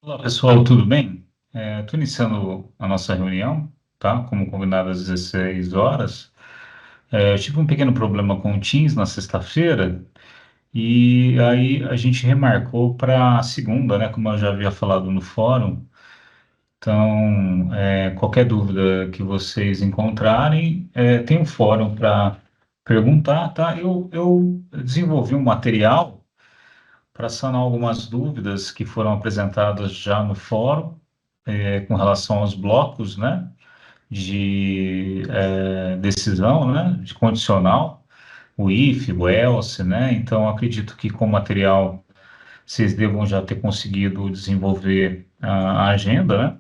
Olá, pessoal, tudo bem? Estou iniciando a nossa reunião, tá? Como combinado às 16 horas. Eu tive um pequeno problema com o Teams na sexta-feira e aí a gente remarcou para segunda, né? Como eu já havia falado no fórum. Então, qualquer dúvida que vocês encontrarem, tem um fórum para perguntar, tá? Eu desenvolvi um material para sanar algumas dúvidas que foram apresentadas já no fórum com relação aos blocos, né, de decisão, né, de condicional, o if, o else, né, então acredito que com o material vocês devam já ter conseguido desenvolver a agenda, né,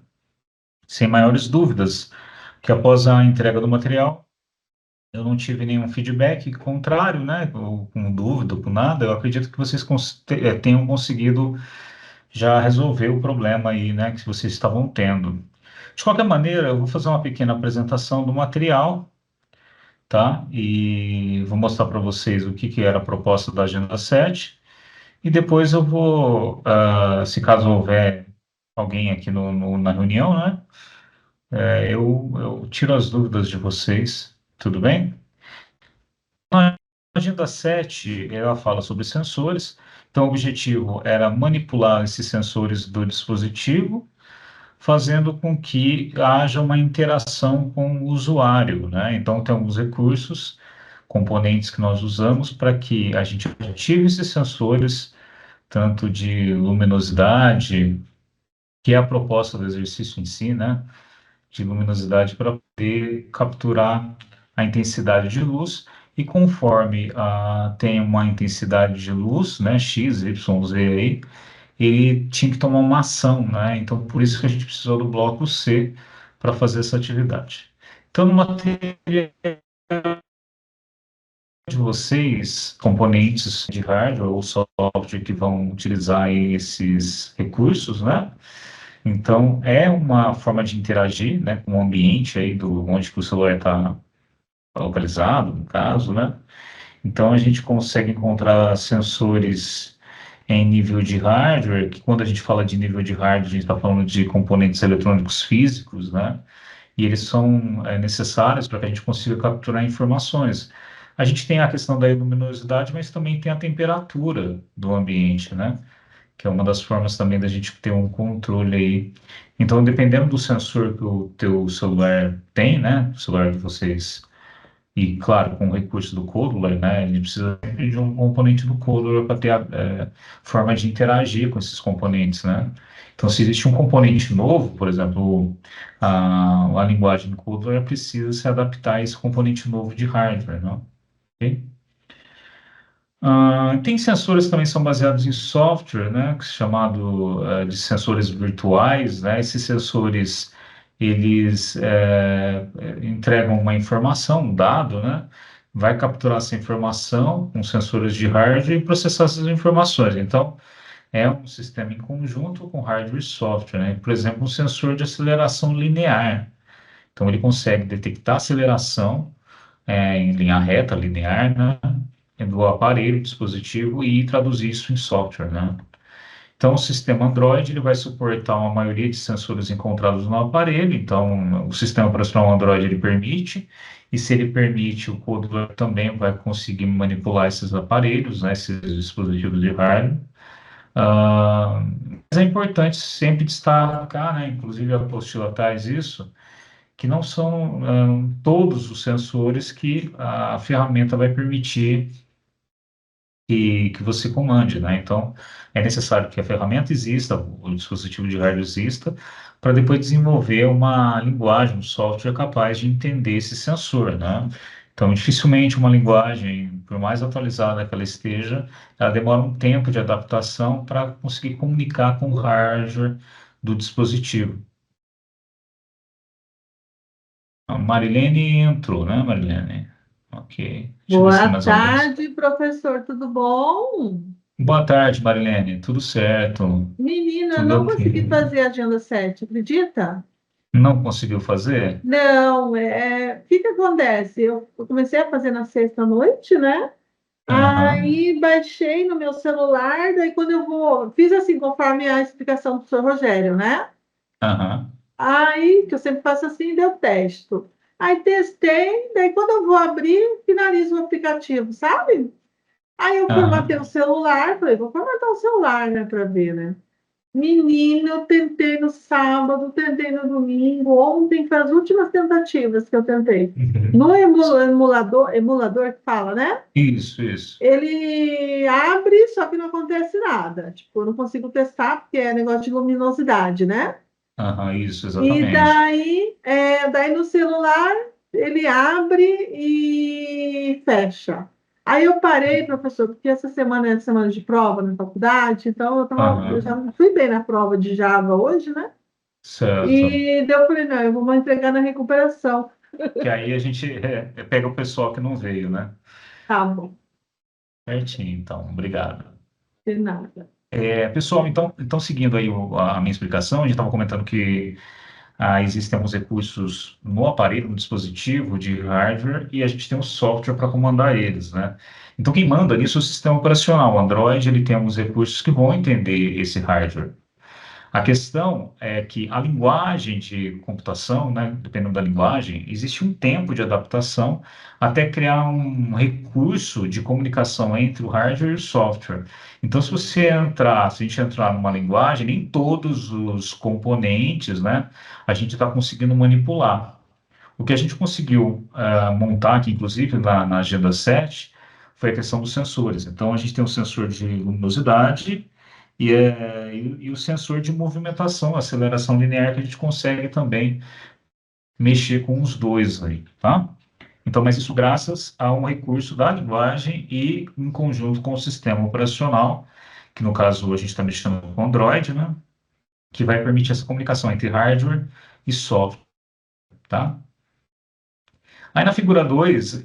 sem maiores dúvidas, que após a entrega do material eu não tive nenhum feedback contrário, né, ou com dúvida, com nada, eu acredito que vocês tenham conseguido já resolver o problema aí, né, que vocês estavam tendo. De qualquer maneira, eu vou fazer uma pequena apresentação do material, tá? E vou mostrar para vocês o que que era a proposta da Agenda 7. E depois eu vou, se caso houver alguém aqui na reunião, né? Eu tiro as dúvidas de vocês, tudo bem? A Agenda 7, ela fala sobre sensores. Então, o objetivo era manipular esses sensores do dispositivo fazendo com que haja uma interação com o usuário, né? Então, tem alguns recursos, componentes que nós usamos para que a gente ative esses sensores, tanto de luminosidade, que é a proposta do exercício em si, né? De luminosidade para poder capturar a intensidade de luz e conforme tem uma intensidade de luz, né, X, Y, Z aí, ele tinha que tomar uma ação, né? Então, por isso que a gente precisou do bloco C para fazer essa atividade. Então, no material de vocês, componentes de hardware ou software que vão utilizar esses recursos, né? Então, é uma forma de interagir, né, com o ambiente aí do onde que o celular está localizado, no caso, né? Então, a gente consegue encontrar sensores em nível de hardware, que quando a gente fala de nível de hardware, a gente está falando de componentes eletrônicos físicos, né? E eles são necessários para que a gente consiga capturar informações. A gente tem a questão da luminosidade, mas também tem a temperatura do ambiente, né? Que é uma das formas também da gente ter um controle aí. Então, dependendo do sensor que o teu celular tem, né? O celular de vocês e, claro, com o recurso do Codeler, né, ele precisa sempre de um componente do Codeler para ter a forma de interagir com esses componentes, né? Então, se existe um componente novo, por exemplo, a linguagem do Codeler precisa se adaptar a esse componente novo de hardware, não? Ok? Tem sensores que também são baseados em software, né, que é chamado de sensores virtuais, né? Esses sensores eles entregam uma informação, um dado, né? Vai capturar essa informação com sensores de hardware e processar essas informações. Então, é um sistema em conjunto com hardware e software, né? Por exemplo, um sensor de aceleração linear. Então, ele consegue detectar aceleração em linha reta, linear, né? Do aparelho, dispositivo e traduzir isso em software, né? Então, o sistema Android ele vai suportar uma maioria de sensores encontrados no aparelho. Então, o sistema operacional Android ele permite, e se ele permite, o código também vai conseguir manipular esses aparelhos, né, esses dispositivos de hardware. Mas é importante sempre destacar, né, inclusive a apostila traz isso, que não são todos os sensores que a ferramenta vai permitir que você comande, né? Então, é necessário que a ferramenta exista, o dispositivo de hardware exista, para depois desenvolver uma linguagem, um software capaz de entender esse sensor, né? Então, dificilmente uma linguagem, por mais atualizada que ela esteja, ela demora um tempo de adaptação para conseguir comunicar com o hardware do dispositivo. A Marilene entrou, né, Marilene? Ok. Deixa eu ver se tem Boa mais alguém. tarde, professor, tudo bom? Boa tarde, Marilene. Tudo certo? Menina, Tudo não consegui ok? fazer a Agenda 7, acredita? Não conseguiu fazer? Não, o que que acontece? Eu comecei a fazer na sexta-noite, né? Aham, Aí baixei no meu celular, daí quando eu vou, fiz assim, conforme a explicação do senhor Rogério, né? aham, Aí, que eu sempre faço assim, deu testo. Aí testei, daí quando eu vou abrir, finalizo o aplicativo, sabe? Aí eu formatei o aham. celular, falei, vou formatar o celular, né, para ver, né? Menina, eu tentei no sábado, tentei no domingo, ontem foi as últimas tentativas que eu tentei. Uhum. No emulador que fala, né? Isso. Ele abre, só que não acontece nada. Tipo, eu não consigo testar, porque é negócio de luminosidade, né? Aham, isso, E exatamente. daí no celular ele abre e fecha. Aí eu parei, professor, porque essa semana é semana de prova na faculdade, então eu já Aham, não fui bem na prova de Java hoje, né? certo. E daí eu falei, não, eu vou entregar na recuperação. Que aí a gente pega o pessoal que não veio, né? Tá bom, Certinho, então, obrigado. de nada. Pessoal, então seguindo aí a minha explicação, a gente estava comentando que existem alguns recursos no aparelho, no dispositivo de hardware, e a gente tem um software para comandar eles, né? Então, quem manda nisso é o sistema operacional. O Android, ele tem alguns recursos que vão entender esse hardware. A questão é que a linguagem de computação, né, dependendo da linguagem, existe um tempo de adaptação até criar um recurso de comunicação entre o hardware e o software. Então, se a gente entrar numa linguagem, nem todos os componentes, né, a gente está conseguindo manipular. O que a gente conseguiu montar aqui, inclusive, na Agenda 7, foi a questão dos sensores. Então, a gente tem um sensor de luminosidade e o sensor de movimentação, aceleração linear, que a gente consegue também mexer com os dois aí, tá? Então, mas isso graças a um recurso da linguagem e em conjunto com o sistema operacional, que no caso a gente está mexendo com Android, né? Que vai permitir essa comunicação entre hardware e software, tá? Aí na figura 2,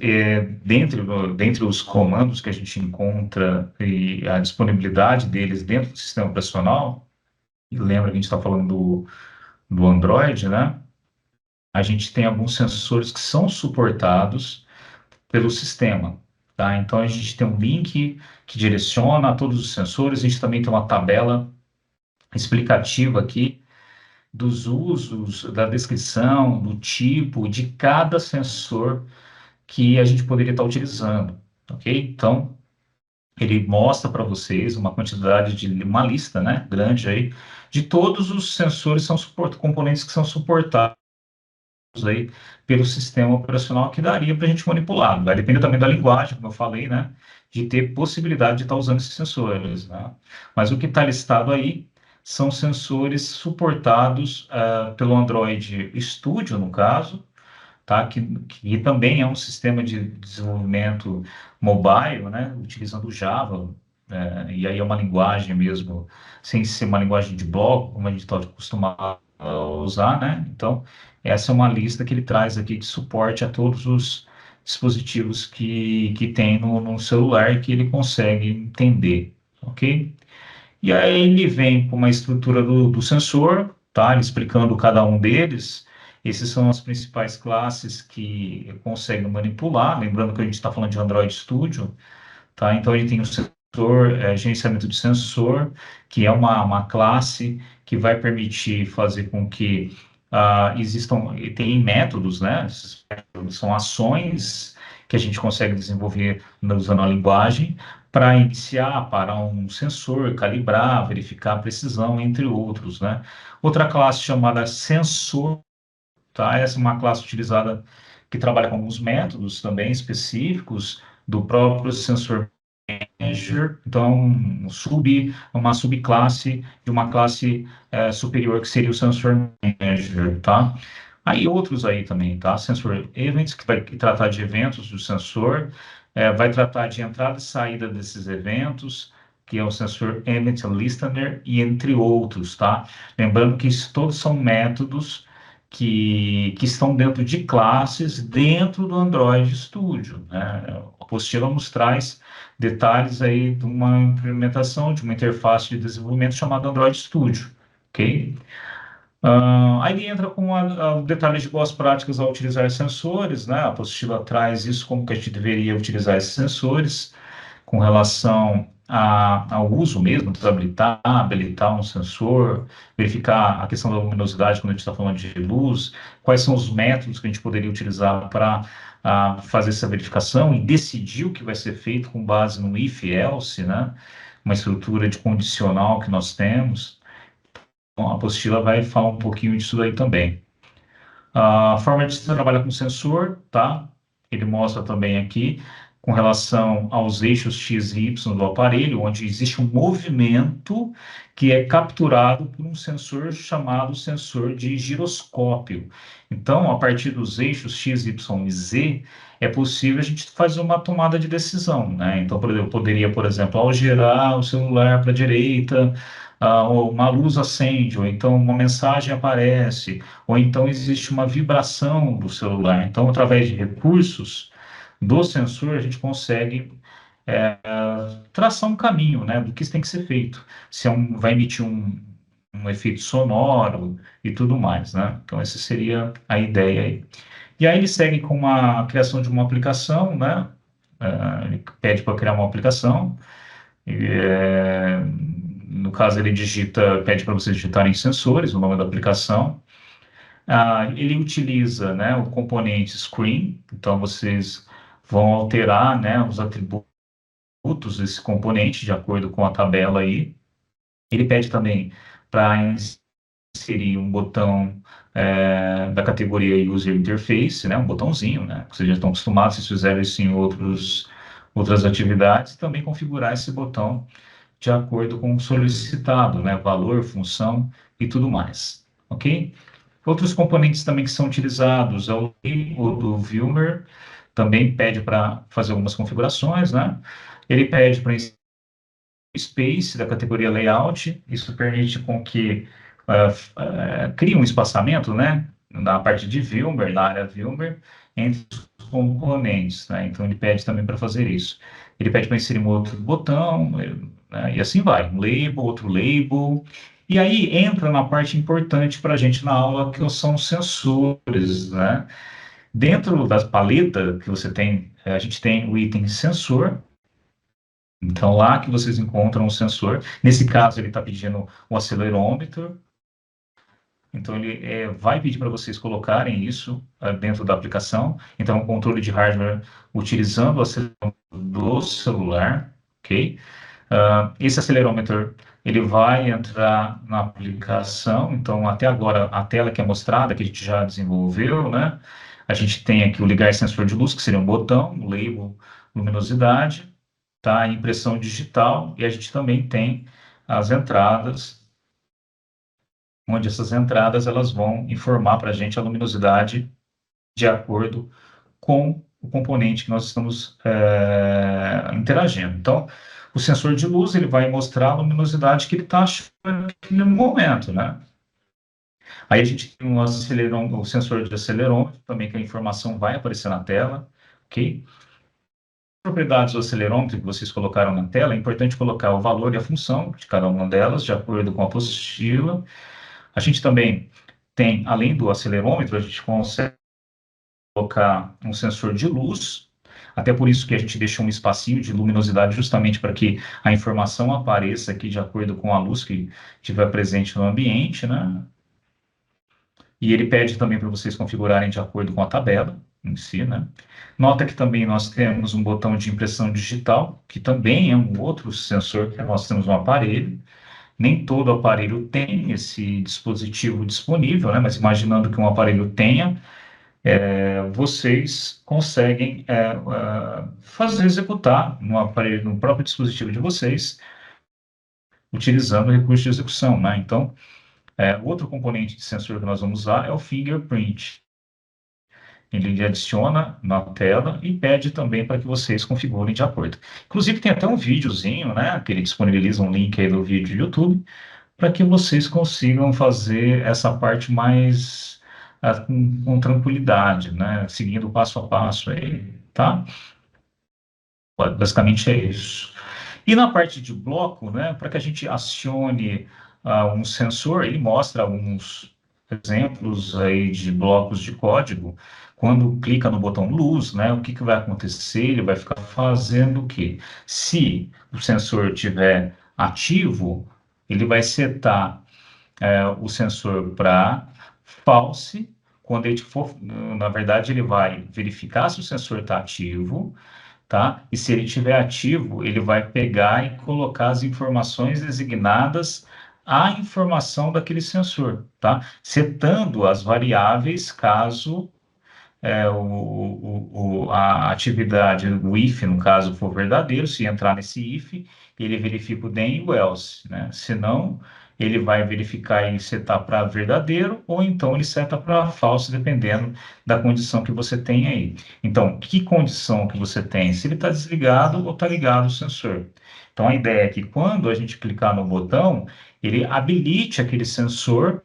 dentre os comandos que a gente encontra e a disponibilidade deles dentro do sistema operacional, e lembra que a gente está falando do Android, né? A gente tem alguns sensores que são suportados pelo sistema, tá? Então a gente tem um link que direciona a todos os sensores, a gente também tem uma tabela explicativa aqui dos usos, da descrição, do tipo de cada sensor que a gente poderia estar utilizando, ok? Então, ele mostra para vocês uma quantidade uma lista, né, grande aí, de todos os sensores componentes que são suportados aí pelo sistema operacional que daria para a gente manipular. Vai depender também da linguagem, como eu falei, né, de ter possibilidade de estar usando esses sensores, né? Mas o que está listado aí são sensores suportados pelo Android Studio, no caso, tá? Que também é um sistema de desenvolvimento mobile, né? Utilizando Java, e aí é uma linguagem mesmo, sem ser uma linguagem de bloco, como a gente está acostumado a usar, né? Então, essa é uma lista que ele traz aqui de suporte a todos os dispositivos que tem no celular e que ele consegue entender, ok? E aí ele vem com uma estrutura do sensor, tá? Ele explicando cada um deles. Esses são as principais classes que consegue manipular. Lembrando que a gente está falando de Android Studio, tá? Então ele tem o sensor, gerenciamento de sensor, que é uma classe que vai permitir fazer com que existam, e tem métodos, né? Esses métodos são ações que a gente consegue desenvolver usando a linguagem para iniciar, parar um sensor, calibrar, verificar a precisão, entre outros, né? Outra classe chamada sensor, tá? Essa é uma classe utilizada que trabalha com alguns métodos também específicos do próprio sensor manager, então uma subclasse de uma classe superior que seria o sensor manager, tá? Aí outros aí também, tá? Sensor events, que vai tratar de eventos do sensor, vai tratar de entrada e saída desses eventos, que é o sensor event listener, e entre outros, tá? Lembrando que isso todos são métodos que estão dentro de classes dentro do Android Studio, né? A apostila nos traz detalhes aí de uma implementação de uma interface de desenvolvimento chamada Android Studio, ok? Aí ele entra com detalhes de boas práticas ao utilizar sensores, né? A apostila traz isso, como que a gente deveria utilizar esses sensores, com relação ao uso mesmo, habilitar um sensor, verificar a questão da luminosidade quando a gente está falando de luz, quais são os métodos que a gente poderia utilizar para fazer essa verificação e decidir o que vai ser feito com base no if-else, né? Uma estrutura de condicional que nós temos. Então, a apostila vai falar um pouquinho disso daí também. A forma de se trabalhar com sensor, tá? Ele mostra também aqui com relação aos eixos X e Y do aparelho, onde existe um movimento que é capturado por um sensor chamado sensor de giroscópio. Então, a partir dos eixos X, Y e Z, é possível a gente fazer uma tomada de decisão, né? Então, por exemplo, eu poderia, por exemplo, ao girar o celular para a direita, uma luz acende, ou então uma mensagem aparece, ou então existe uma vibração do celular. Então, através de recursos do sensor, a gente consegue traçar um caminho, né, do que isso tem que ser feito. Se vai emitir um efeito sonoro e tudo mais, né? Então, essa seria a ideia aí. E aí ele segue com a criação de uma aplicação, né? Ele pede para criar uma aplicação. No caso, ele pede para vocês digitarem sensores, o nome da aplicação. Ele utiliza, né, o componente screen, então vocês vão alterar, né, os atributos desse componente de acordo com a tabela aí. Ele pede também para inserir um botão da categoria User Interface, né, um botãozinho, né, que vocês já estão acostumados, se fizerem isso em outras atividades, e também configurar esse botão de acordo com o solicitado, né, valor, função e tudo mais, ok? Outros componentes também que são utilizados é o label do Vilmer, também pede para fazer algumas configurações, né? Ele pede para space da categoria layout, isso permite com que crie um espaçamento, né? Na parte de Vilmer, na área Vilmer, entre os componentes, né? Então ele pede também para fazer isso. Ele pede para inserir um outro botão, né? E assim vai, um label, outro label. E aí entra na parte importante para a gente na aula, que são os sensores, né? Dentro da paleta que você tem, a gente tem o item sensor. Então, lá que vocês encontram o sensor. Nesse caso, ele está pedindo o acelerômetro. Então, ele vai pedir para vocês colocarem isso dentro da aplicação. Então, o controle de hardware utilizando o acelerômetro do celular, ok? Esse acelerômetro, ele vai entrar na aplicação. Então, até agora, a tela que é mostrada, que a gente já desenvolveu, né? A gente tem aqui o ligar sensor de luz, que seria um botão, o label luminosidade, tá? A impressão digital, e a gente também tem as entradas, onde essas entradas elas vão informar para a gente a luminosidade de acordo com o componente que nós estamos interagindo. Então, o sensor de luz ele vai mostrar a luminosidade que ele está achando no momento, né? Aí a gente tem o sensor de acelerômetro, também que a informação vai aparecer na tela, ok? Propriedades do acelerômetro que vocês colocaram na tela, é importante colocar o valor e a função de cada uma delas, de acordo com a apostila. A gente também tem, além do acelerômetro, a gente consegue colocar um sensor de luz, até por isso que a gente deixou um espacinho de luminosidade, justamente para que a informação apareça aqui de acordo com a luz que estiver presente no ambiente, né? E ele pede também para vocês configurarem de acordo com a tabela em si, né? Nota que também nós temos um botão de impressão digital, que também é um outro sensor que nós temos no aparelho. Nem todo aparelho tem esse dispositivo disponível, né? Mas imaginando que um aparelho tenha, vocês conseguem executar no aparelho, no próprio dispositivo de vocês, utilizando o recurso de execução, né? Então, outro componente de sensor que nós vamos usar é o fingerprint. Ele adiciona na tela e pede também para que vocês configurem de acordo. Inclusive, tem até um videozinho, né? Que ele disponibiliza um link aí do vídeo do YouTube, para que vocês consigam fazer essa parte mais com tranquilidade, né? Seguindo passo a passo aí, tá? Basicamente é isso. E na parte de bloco, né? Para que a gente acione um sensor, ele mostra alguns exemplos aí de blocos de código, quando clica no botão luz, né, o que que vai acontecer? Ele vai ficar fazendo o quê? Se o sensor estiver ativo, ele vai setar o sensor para false. Quando ele for, na verdade, ele vai verificar se o sensor está ativo, tá? E se ele estiver ativo, ele vai pegar e colocar as informações designadas à informação daquele sensor, tá? Setando as variáveis caso a atividade, o if, no caso, for verdadeiro. Se entrar nesse if, ele verifica o then e o else, né? Se não, ele vai verificar e setar para verdadeiro, ou então ele seta para falso, dependendo da condição que você tem aí. Então, que condição que você tem? Se ele está desligado ou está ligado o sensor. Então, a ideia é que quando a gente clicar no botão, ele habilite aquele sensor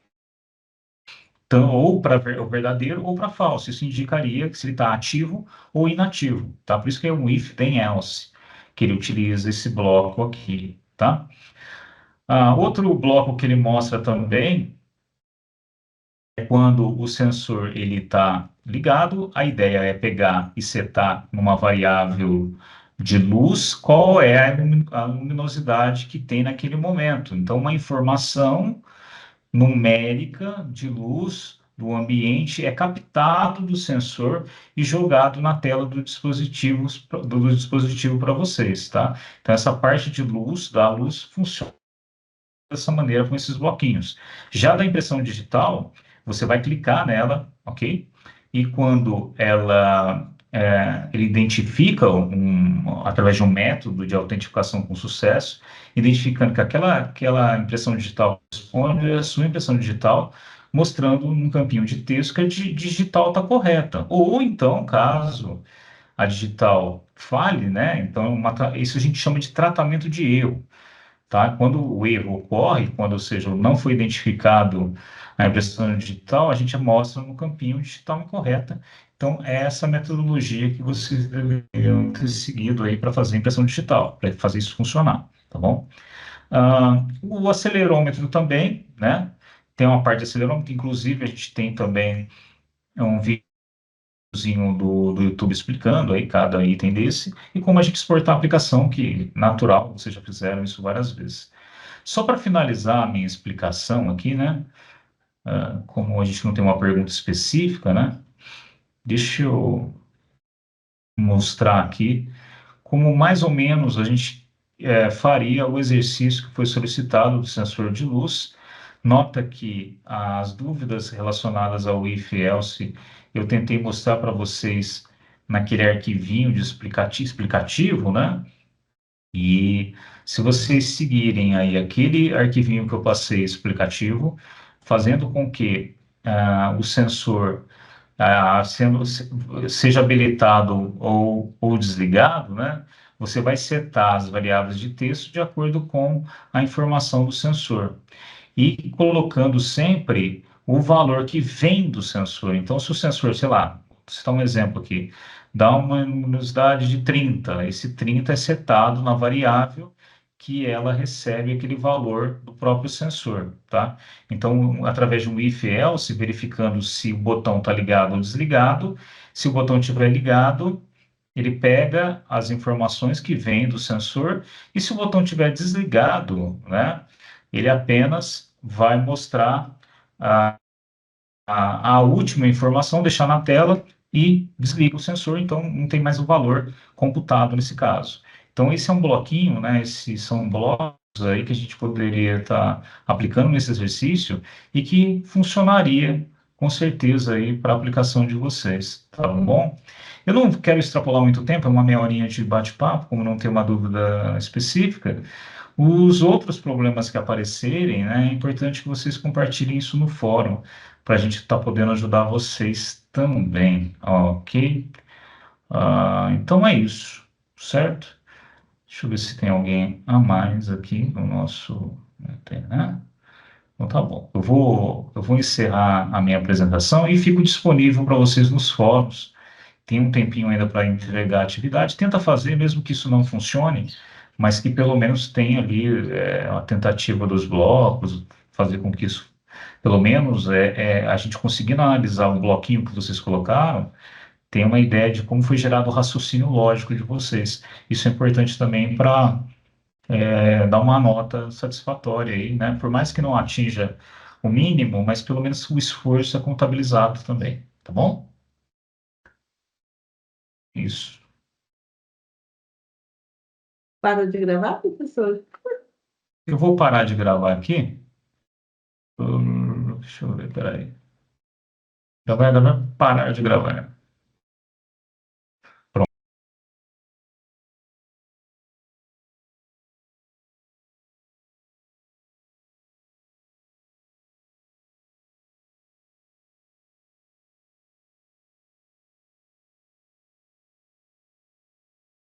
então, ou para o verdadeiro ou para falso. Isso indicaria que se ele está ativo ou inativo, tá? Por isso que é um if then else, que ele utiliza esse bloco aqui, tá? Outro bloco que ele mostra também é quando o sensor ele está ligado. A ideia é pegar e setar numa variável de luz qual é a luminosidade que tem naquele momento. Então, uma informação numérica de luz do ambiente é captado do sensor e jogado na tela do dispositivo para vocês, tá? Então, essa parte de luz, da luz, funciona dessa maneira com esses bloquinhos. Já da impressão digital, você vai clicar nela, ok? E quando ele identifica, através de um método de autenticação com sucesso, identificando que aquela impressão digital responde à sua impressão digital, mostrando num campinho de texto que a digital está correta. Ou então, caso a digital falhe, né? Então, isso a gente chama de tratamento de erro, tá? Quando o erro ocorre, quando, ou seja, não foi identificado a impressão digital, a gente mostra no campinho digital incorreta. Então, é essa metodologia que vocês deveriam ter seguido aí para fazer a impressão digital, para fazer isso funcionar, tá bom? O acelerômetro também, né? Tem uma parte de acelerômetro, inclusive a gente tem também um videozinho do YouTube explicando aí cada item desse e como a gente exportar a aplicação, que natural, vocês já fizeram isso várias vezes. Só para finalizar a minha explicação aqui, né? Como a gente não tem uma pergunta específica, né? Deixa eu mostrar aqui como mais ou menos a gente faria o exercício que foi solicitado do sensor de luz. Nota que as dúvidas relacionadas ao if-else eu tentei mostrar para vocês naquele arquivinho de explicativo, né? E se vocês seguirem aí aquele arquivinho que eu passei explicativo, fazendo com que o sensor seja habilitado ou desligado, né? Você vai setar as variáveis de texto de acordo com a informação do sensor e colocando sempre o valor que vem do sensor. Então, se o sensor, sei lá, vou citar um exemplo aqui, dá uma luminosidade de 30, esse 30 é setado na variável que ela recebe aquele valor do próprio sensor, tá? Então, através de um if-else, verificando se o botão está ligado ou desligado, se o botão estiver ligado, ele pega as informações que vêm do sensor, e se o botão estiver desligado, né, ele apenas vai mostrar a, a última informação, deixar na tela e desliga o sensor, então não tem mais o valor computado nesse caso. Então, esse é um bloquinho, né, esses são blocos aí que a gente poderia estar aplicando nesse exercício e que funcionaria com certeza aí para a aplicação de vocês, tá bom? Eu não quero extrapolar muito tempo, é uma meia horinha de bate-papo, como não tem uma dúvida específica. Os outros problemas que aparecerem, né, é importante que vocês compartilhem isso no fórum, para a gente estar podendo ajudar vocês também, ok? Então é isso, certo? Deixa eu ver se tem alguém a mais aqui no nosso. Não tem, né? Então tá bom. Eu vou encerrar a minha apresentação e fico disponível para vocês nos fóruns. Tem um tempinho ainda para entregar a atividade. Tenta fazer, mesmo que isso não funcione, mas que pelo menos tenha ali a tentativa dos blocos, fazer com que isso pelo menos a gente conseguindo analisar o bloquinho que vocês colocaram, tem uma ideia de como foi gerado o raciocínio lógico de vocês. Isso é importante também para dar uma nota satisfatória aí, né? Por mais que não atinja o mínimo, mas pelo menos o esforço é contabilizado também, tá bom? Isso. Para de gravar, professor? Eu vou parar de gravar aqui. Deixa eu ver, peraí. Já vai parar de gravar.